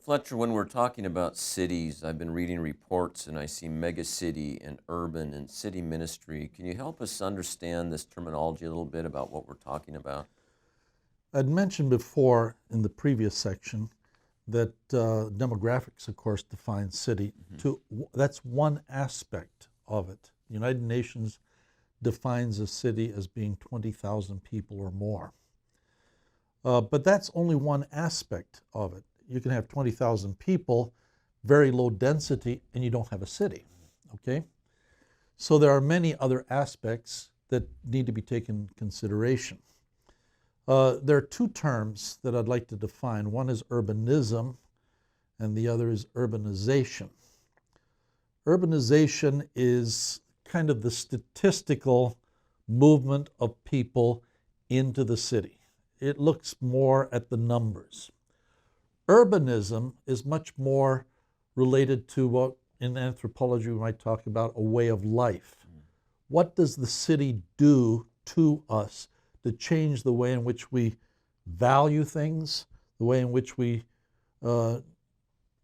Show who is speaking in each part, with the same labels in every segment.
Speaker 1: Fletcher, when we're talking about cities, I've been reading reports and I see megacity and urban and city ministry. Can you help us understand this terminology a little bit about what we're talking about?
Speaker 2: I'd mentioned before in the previous section that demographics, of course, define city. That's one aspect of it. The United Nations defines a city as being 20,000 people or more. But that's only one aspect of it. You can have 20,000 people, very low density, and you don't have a city, okay? So there are many other aspects that need to be taken into consideration. There are two terms that I'd like to define. One is urbanism, and the other is urbanization. Urbanization is kind of the statistical movement of people into the city. It looks more at the numbers. Urbanism is much more related to what in anthropology we might talk about a way of life. What does the city do to us to change the way in which we value things, the way in which we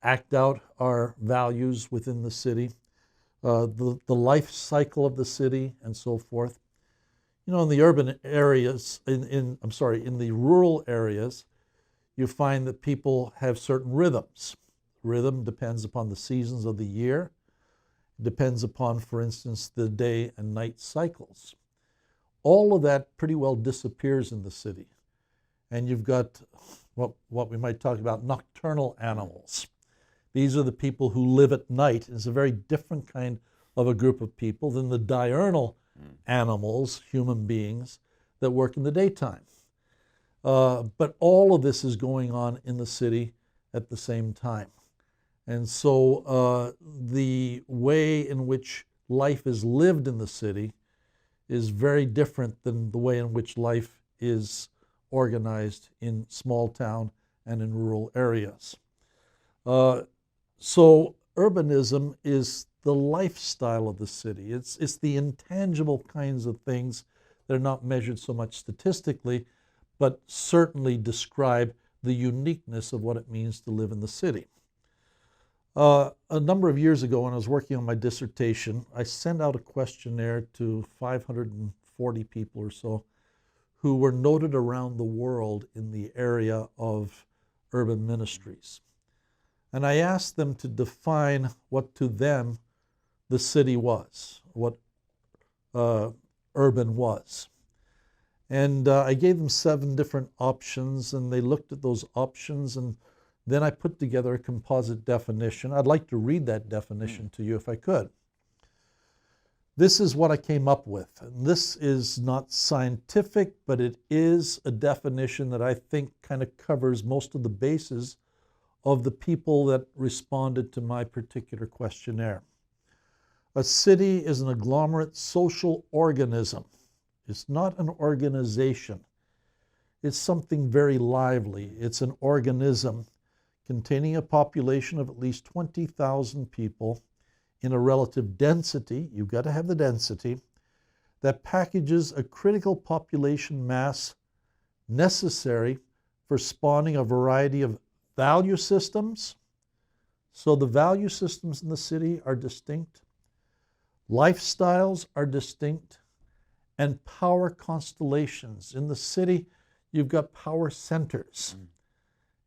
Speaker 2: act out our values within the city, the life cycle of the city, and so forth. You know, in the urban areas, in the rural areas, you find that people have certain rhythms. Rhythm depends upon the seasons of the year. It depends upon, for instance, the day and night cycles. All of that pretty well disappears in the city. And you've got what we might talk about nocturnal animals. These are the people who live at night. It's a very different kind of a group of people than the diurnal animals, human beings, that work in the daytime. But all of this is going on in the city at the same time. And so the way in which life is lived in the city is very different than the way in which life is organized in small town and in rural areas. So urbanism is the lifestyle of the city. It's the intangible kinds of things that are not measured so much statistically, but certainly describe the uniqueness of what it means to live in the city. A number of years ago, when I was working on my dissertation, I sent out a questionnaire to 540 people or so who were noted around the world in the area of urban ministries. And I asked them to define what to them the city was, what urban was. And I gave them 7 different options, and they looked at those options, and then I put together a composite definition. I'd like to read that definition to you if I could. This is what I came up with. And this is not scientific, but it is a definition that I think kind of covers most of the bases of the people that responded to my particular questionnaire. A city is an agglomerate social organism. It's not an organization. It's something very lively. It's an organism containing a population of at least 20,000 people in a relative density, you've got to have the density, that packages a critical population mass necessary for spawning a variety of value systems. So the value systems in the city are distinct, lifestyles are distinct, and power constellations. In the city, you've got power centers.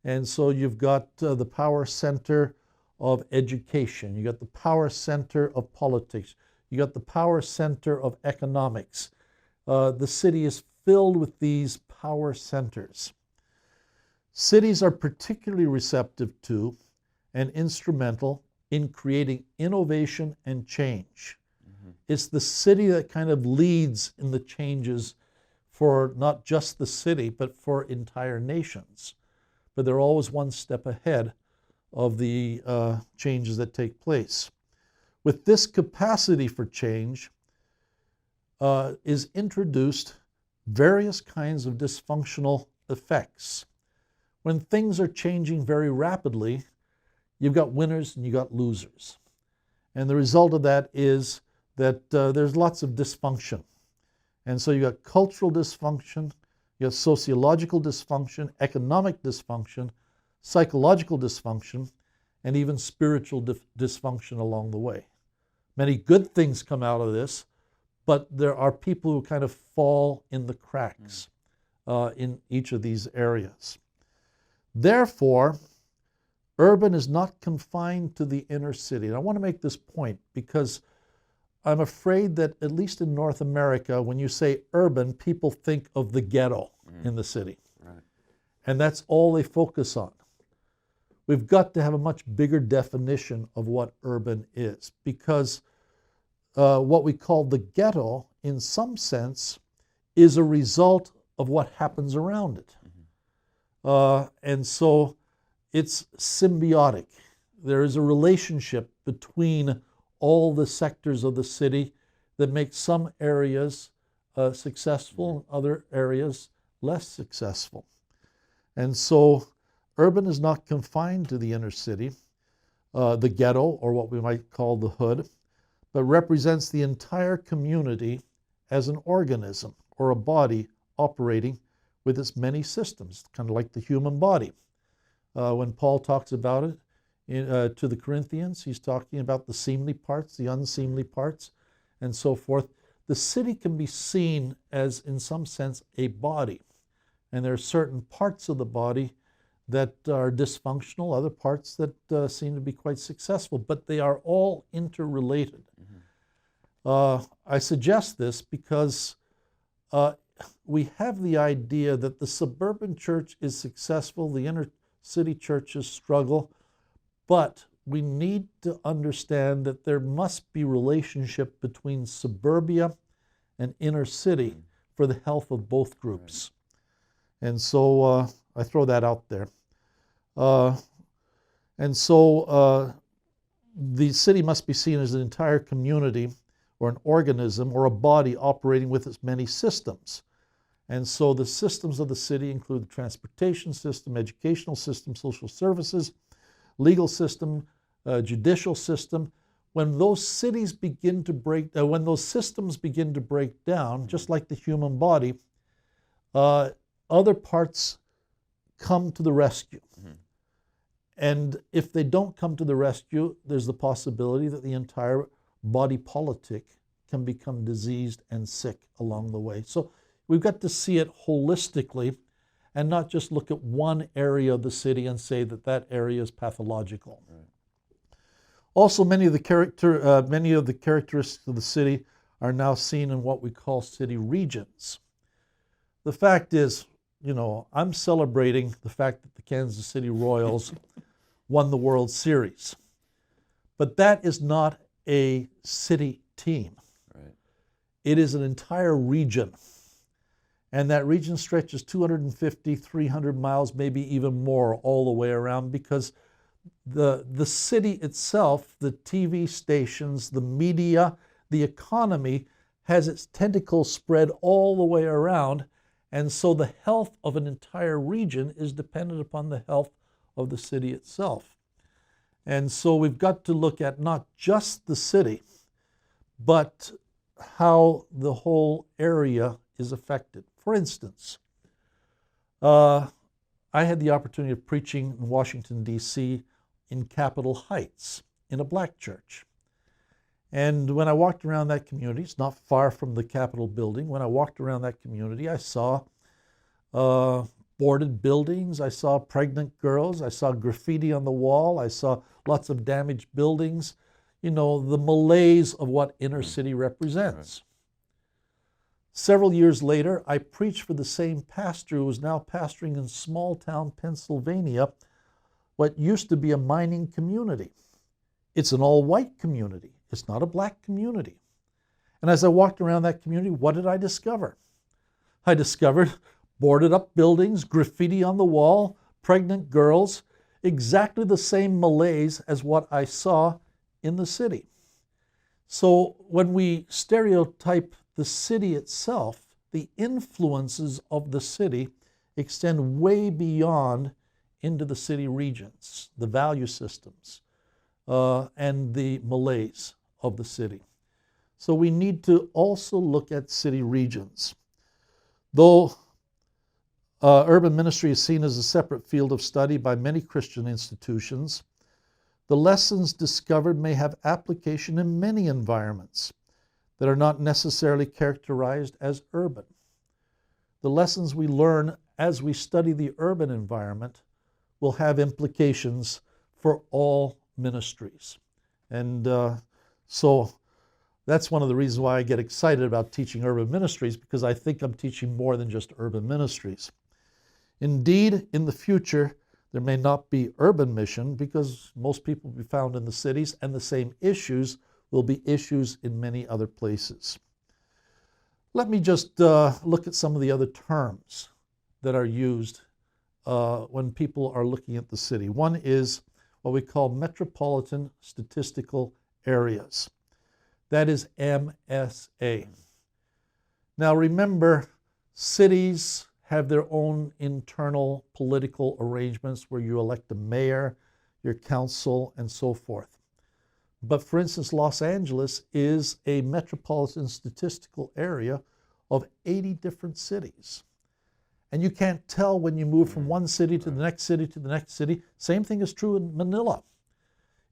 Speaker 2: And so you've got the power center of education. You got the power center of politics. You got the power center of economics. The city is filled with these power centers. Cities are particularly receptive to and instrumental in creating innovation and change. It's the city that kind of leads in the changes for not just the city, but for entire nations. But they're always one step ahead of the changes that take place. With this capacity for change is introduced various kinds of dysfunctional effects. When things are changing very rapidly, you've got winners and you've got losers. And the result of that is that there's lots of dysfunction. And so you've got cultural dysfunction, you have sociological dysfunction, economic dysfunction, psychological dysfunction, and even spiritual dysfunction along the way. Many good things come out of this, but there are people who kind of fall in the cracks in each of these areas. Therefore, urban is not confined to the inner city. And I want to make this point because I'm afraid that, at least in North America, when you say urban, people think of the ghetto in the city.
Speaker 1: Right.
Speaker 2: And that's all they focus on. We've got to have a much bigger definition of what urban is, because what we call the ghetto, in some sense, is a result of what happens around it. And so it's symbiotic. There is a relationship between all the sectors of the city that make some areas successful and other areas less successful. And so urban is not confined to the inner city, the ghetto, or what we might call the hood, but represents the entire community as an organism or a body operating with its many systems, kind of like the human body. When Paul talks about it to the Corinthians, he's talking about the seemly parts, the unseemly parts, and so forth. The city can be seen as, in some sense, a body. And there are certain parts of the body that are dysfunctional, other parts that seem to be quite successful, but they are all interrelated. I suggest this because we have the idea that the suburban church is successful, the inner city churches struggle, but we need to understand that there must be relationship between suburbia and inner city for the health of both groups. And so I throw that out there. And so the city must be seen as an entire community or an organism or a body operating with its many systems. And so the systems of the city include the transportation system, educational system, social services, legal system, judicial system. When those cities begin to when those systems begin to break down, just like the human body, other parts come to the rescue. And if they don't come to the rescue, there's the possibility that the entire body politic can become diseased and sick along the way. So we've got to see it holistically and not just look at one area of the city and say that that area is pathological. Right. Also, many of the characteristics of the city are now seen in what we call city regions. The fact is, I'm celebrating the fact that the Kansas City Royals won the World Series. But that is not a city team. Right. It is an entire region. And that region stretches 250, 300 miles, maybe even more, all the way around, because the city itself, the TV stations, the media, the economy, has its tentacles spread all the way around. And so the health of an entire region is dependent upon the health of the city itself. And so we've got to look at not just the city, but how the whole area is affected. For instance, I had the opportunity of preaching in Washington, D.C. in Capitol Heights in a black church. And when I walked around that community, it's not far from the Capitol building, when I walked around that community, I saw boarded buildings, I saw pregnant girls, I saw graffiti on the wall, I saw lots of damaged buildings, the malaise of what inner city represents. Right. Several years later, I preached for the same pastor who is now pastoring in small town Pennsylvania, what used to be a mining community. It's an all-white community. It's not a black community. And as I walked around that community, what did I discover? I discovered boarded up buildings, graffiti on the wall, pregnant girls, exactly the same malaise as what I saw in the city. So when we stereotype the city itself, the influences of the city extend way beyond into the city regions, the value systems, and the malaise of the city. So we need to also look at city regions. Though Urban ministry is seen as a separate field of study by many Christian institutions. The lessons discovered may have application in many environments that are not necessarily characterized as urban. The lessons we learn as we study the urban environment will have implications for all ministries. And so that's one of the reasons why I get excited about teaching urban ministries, because I think I'm teaching more than just urban ministries. Indeed, in the future, there may not be urban mission because most people will be found in the cities, and the same issues will be issues in many other places. Let me just look at some of the other terms that are used when people are looking at the city. One is what we call metropolitan statistical areas. That is MSA. Now remember, cities have their own internal political arrangements where you elect a mayor, your council, and so forth. But for instance, Los Angeles is a metropolitan statistical area of 80 different cities. And you can't tell when you move from one city to the next city to the next city. Same thing is true in Manila.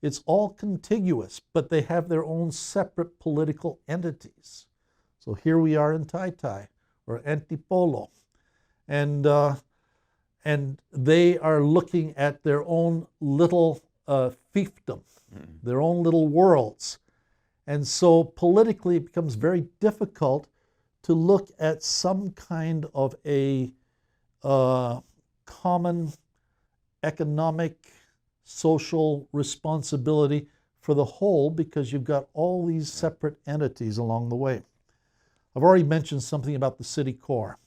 Speaker 2: It's all contiguous, but they have their own separate political entities. So here we are in Taytay or Antipolo. And they are looking at their own little fiefdom, their own little worlds. And so politically it becomes very difficult to look at some kind of a common economic, social responsibility for the whole, because you've got all these separate entities along the way. I've already mentioned something about the city core.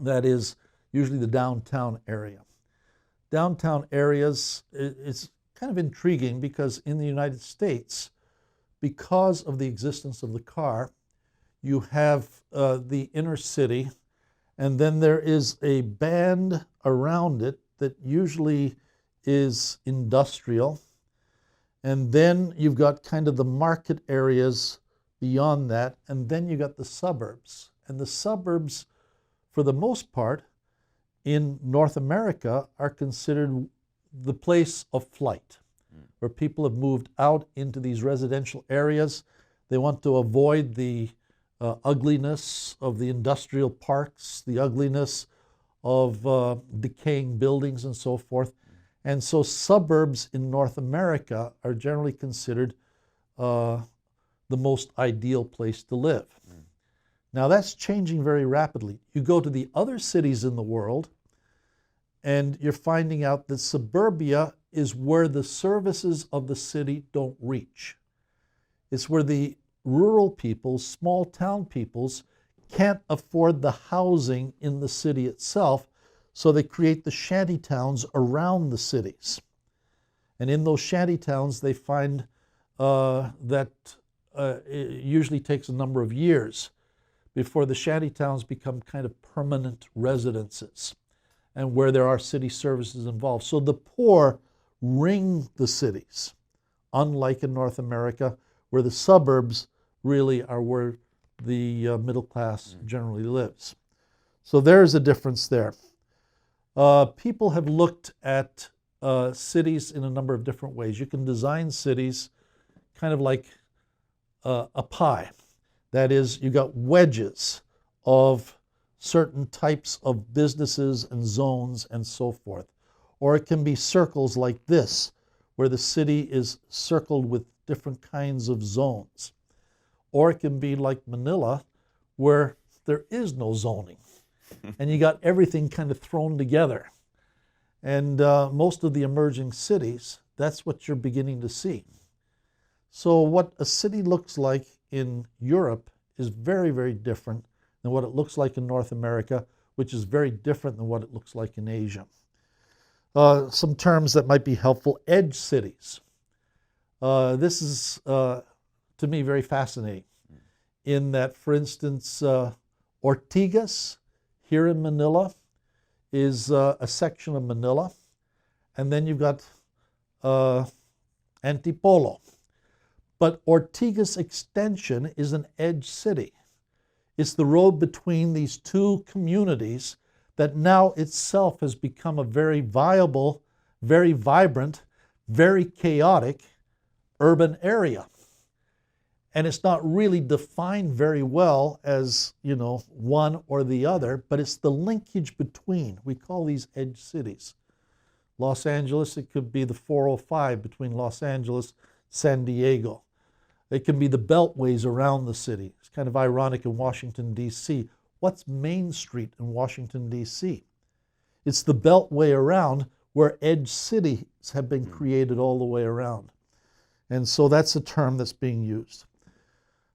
Speaker 2: That is usually the downtown area. Downtown areas, it's kind of intriguing because in the United States, because of the existence of the car, you have the inner city, and then there is a band around it that usually is industrial. And then you've got kind of the market areas beyond that, and then you got the suburbs. And the suburbs, for the most part, in North America are considered the place of flight, where people have moved out into these residential areas. They want to avoid the ugliness of the industrial parks, the ugliness of decaying buildings and so forth. And so suburbs in North America are generally considered the most ideal place to live. Now that's changing very rapidly. You go to the other cities in the world and you're finding out that suburbia is where the services of the city don't reach. It's where the rural peoples, small town peoples, can't afford the housing in the city itself, so they create the shanty towns around the cities. And in those shanty towns, they find that it usually takes a number of years before the shanty towns become kind of permanent residences and where there are city services involved. So the poor ring the cities, unlike in North America, where the suburbs really are where the middle class generally lives. So there's a difference there. People have looked at cities in a number of different ways. You can design cities kind of like a pie. That is, you got wedges of certain types of businesses and zones and so forth. Or it can be circles like this, where the city is circled with different kinds of zones. Or it can be like Manila, where there is no zoning. And you got everything kind of thrown together. And most of the emerging cities, that's what you're beginning to see. So what a city looks like in Europe is very, very different than what it looks like in North America, which is very different than what it looks like in Asia. Some terms that might be helpful: edge cities. This is, to me, very fascinating in that, for instance, Ortigas here in Manila is a section of Manila, and then you've got Antipolo. But Ortigas Extension is an edge city. It's the road between these two communities that now itself has become a very viable, very vibrant, very chaotic urban area. And it's not really defined very well as, one or the other, but it's the linkage between. We call these edge cities. Los Angeles, it could be the 405 between Los Angeles, San Diego. It can be the beltways around the city. It's kind of ironic in Washington, D.C. What's Main Street in Washington, D.C.? It's the beltway around where edge cities have been created all the way around. And so that's a term that's being used.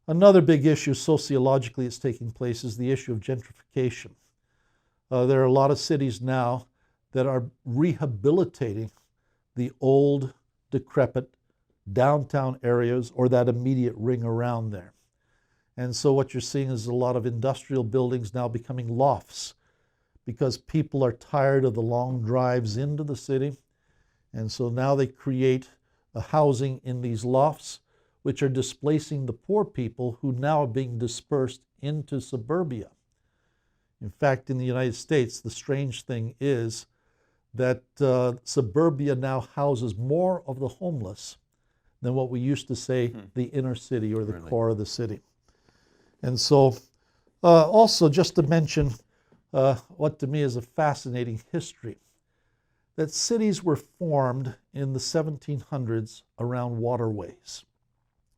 Speaker 2: Another big issue sociologically that's taking place is the issue of gentrification. There are a lot of cities now that are rehabilitating the old, decrepit downtown areas or that immediate ring around there. And so what you're seeing is a lot of industrial buildings now becoming lofts because people are tired of the long drives into the city. And so now they create a housing in these lofts, which are displacing the poor people who now are being dispersed into suburbia. In fact, in the United States, the strange thing is that suburbia now houses more of the homeless than what we used to say the inner city or the core of the city. And so also just to mention what to me is a fascinating history, that cities were formed in the 1700s around waterways,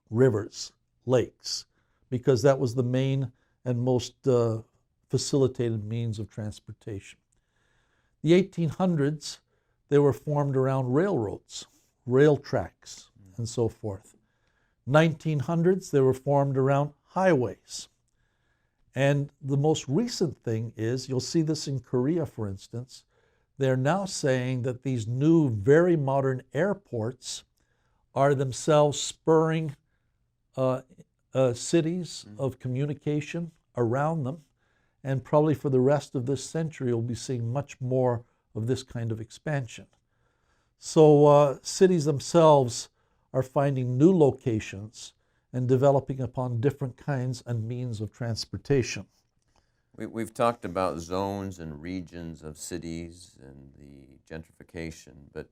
Speaker 2: rivers, lakes, because that was the main and most facilitated means of transportation. The 1800s, they were formed around railroads, rail tracks, and so forth. 1900s, they were formed around highways. And the most recent thing is, you'll see this in Korea, for instance, they're now saying that these new, very modern airports are themselves spurring cities of communication around them. And probably for the rest of this century, we'll be seeing much more of this kind of expansion. So cities themselves are finding new locations and developing upon different kinds and means of transportation.
Speaker 1: We've talked about zones and regions of cities and the gentrification, but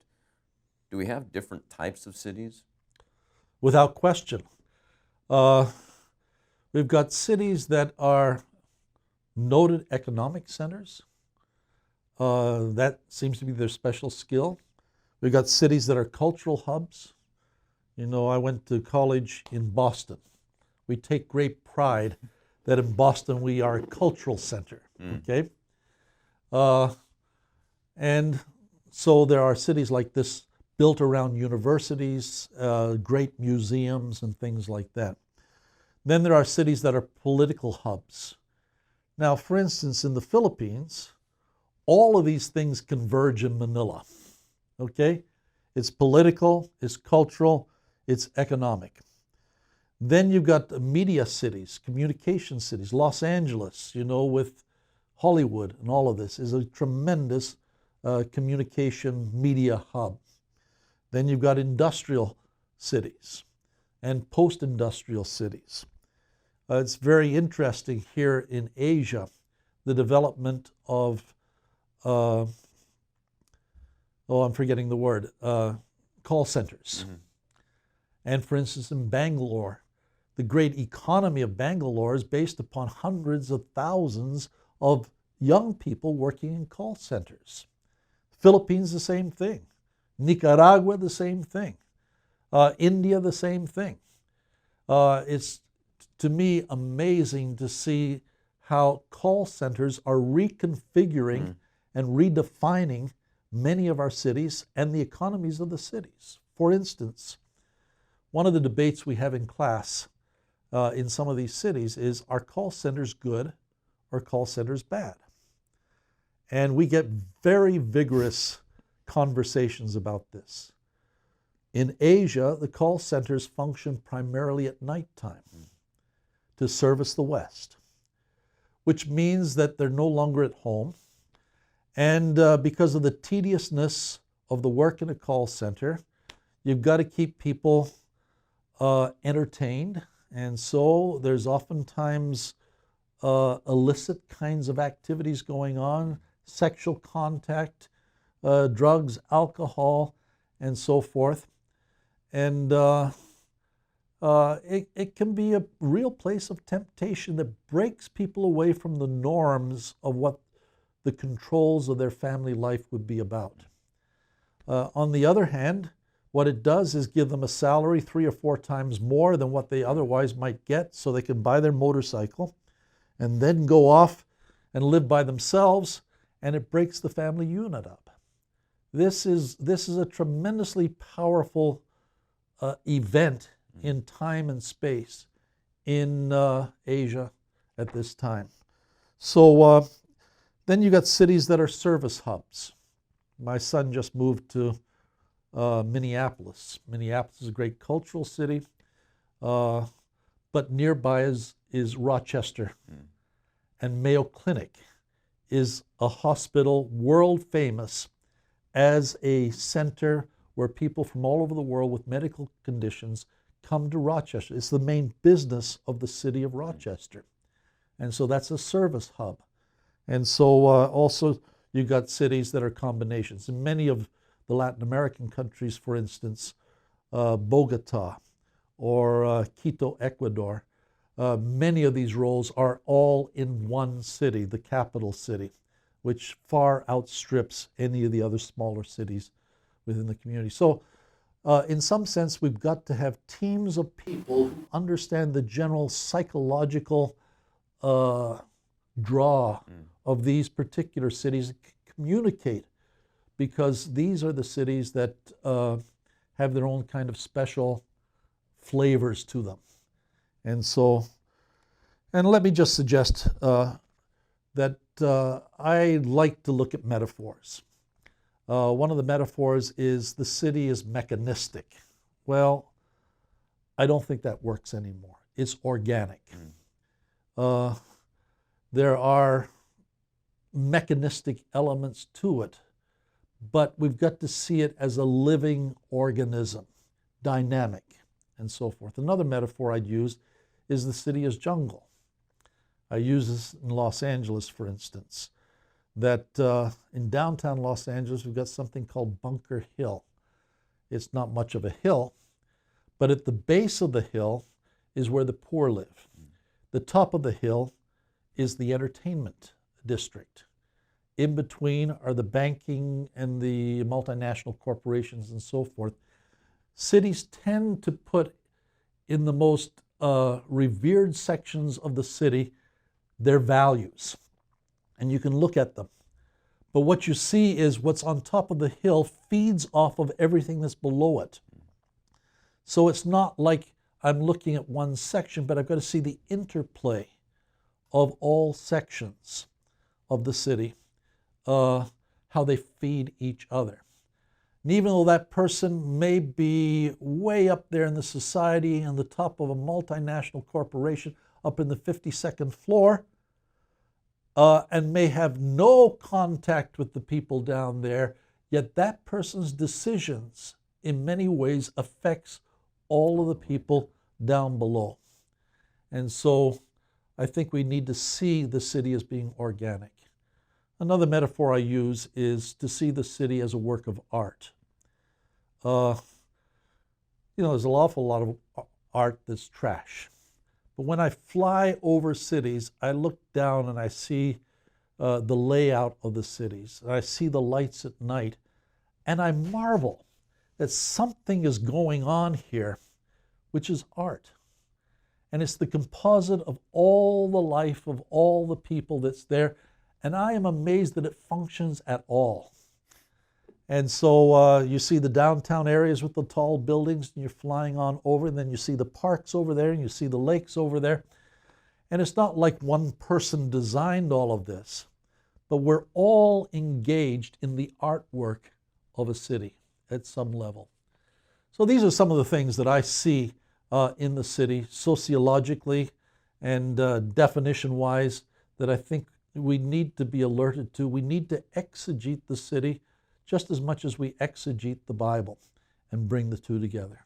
Speaker 1: do we have different types of cities?
Speaker 2: Without question. We've got cities that are noted economic centers. That seems to be their special skill. We've got cities that are cultural hubs. I went to college in Boston. We take great pride that in Boston we are a cultural center, okay? And so there are cities like this built around universities, great museums and things like that. Then there are cities that are political hubs. Now, for instance, in the Philippines, all of these things converge in Manila, okay? It's political, it's cultural, it's economic. Then you've got media cities, communication cities. Los Angeles, with Hollywood and all of this, is a tremendous communication media hub. Then you've got industrial cities and post-industrial cities. It's very interesting here in Asia, the development of, I'm forgetting the word, call centers. And for instance, in Bangalore, the great economy of Bangalore is based upon hundreds of thousands of young people working in call centers. Philippines, the same thing. Nicaragua, the same thing. India, the same thing. It's, to me, amazing to see how call centers are reconfiguring and redefining many of our cities and the economies of the cities. For instance, one of the debates we have in class in some of these cities is, are call centers good or call centers bad? And we get very vigorous conversations about this. In Asia, the call centers function primarily at nighttime to service the West, which means that they're no longer at home. And because of the tediousness of the work in a call center, you've got to keep people entertained. And so there's oftentimes illicit kinds of activities going on, sexual contact, drugs, alcohol, and so forth. And it can be a real place of temptation that breaks people away from the norms of what the controls of their family life would be about. On the other hand, what it does is give them a salary 3 or 4 times more than what they otherwise might get, so they can buy their motorcycle and then go off and live by themselves, and it breaks the family unit up. This is a tremendously powerful event in time and space in Asia at this time. So then you got cities that are service hubs. My son just moved to Minneapolis. Minneapolis is a great cultural city, but nearby is Rochester. And Mayo Clinic is a hospital world famous as a center where people from all over the world with medical conditions come to Rochester. It's the main business of the city of Rochester. And so that's a service hub. And so also you've got cities that are combinations. In many of the Latin American countries, for instance, Bogota or Quito, Ecuador, many of these roles are all in one city, the capital city, which far outstrips any of the other smaller cities within the community. So in some sense, we've got to have teams of people who understand the general psychological draw of these particular cities, communicate, because these are the cities that have their own kind of special flavors to them. And so, and let me just suggest that I like to look at metaphors. One of the metaphors is the city is mechanistic. Well, I don't think that works anymore. It's organic. There are mechanistic elements to it, but we've got to see it as a living organism, dynamic, and so forth. Another metaphor I'd use is the city as jungle. I use this in Los Angeles, for instance, that in downtown Los Angeles, we've got something called Bunker Hill. It's not much of a hill, but at the base of the hill is where the poor live. The top of the hill is the entertainment district. In between are the banking and the multinational corporations and so forth. Cities tend to put in the most revered sections of the city their values, and you can look at them. But what you see is what's on top of the hill feeds off of everything that's below it. So it's not like I'm looking at one section, but I've got to see the interplay of all sections of the city, how they feed each other. And even though that person may be way up there in the society on the top of a multinational corporation up in the 52nd floor, and may have no contact with the people down there, yet that person's decisions in many ways affects all of the people down below. And so I think we need to see the city as being organic. Another metaphor I use is to see the city as a work of art. There's an awful lot of art that's trash. But when I fly over cities, I look down and I see the layout of the cities. And I see the lights at night. And I marvel that something is going on here, which is art. And it's the composite of all the life of all the people that's there. And I am amazed that it functions at all. And so you see the downtown areas with the tall buildings, and you're flying on over, and then you see the parks over there, and you see the lakes over there. And it's not like one person designed all of this, but we're all engaged in the artwork of a city at some level. So these are some of the things that I see in the city sociologically and definition-wise that I think we need to be alerted to. We need to exegete the city just as much as we exegete the Bible and bring the two together.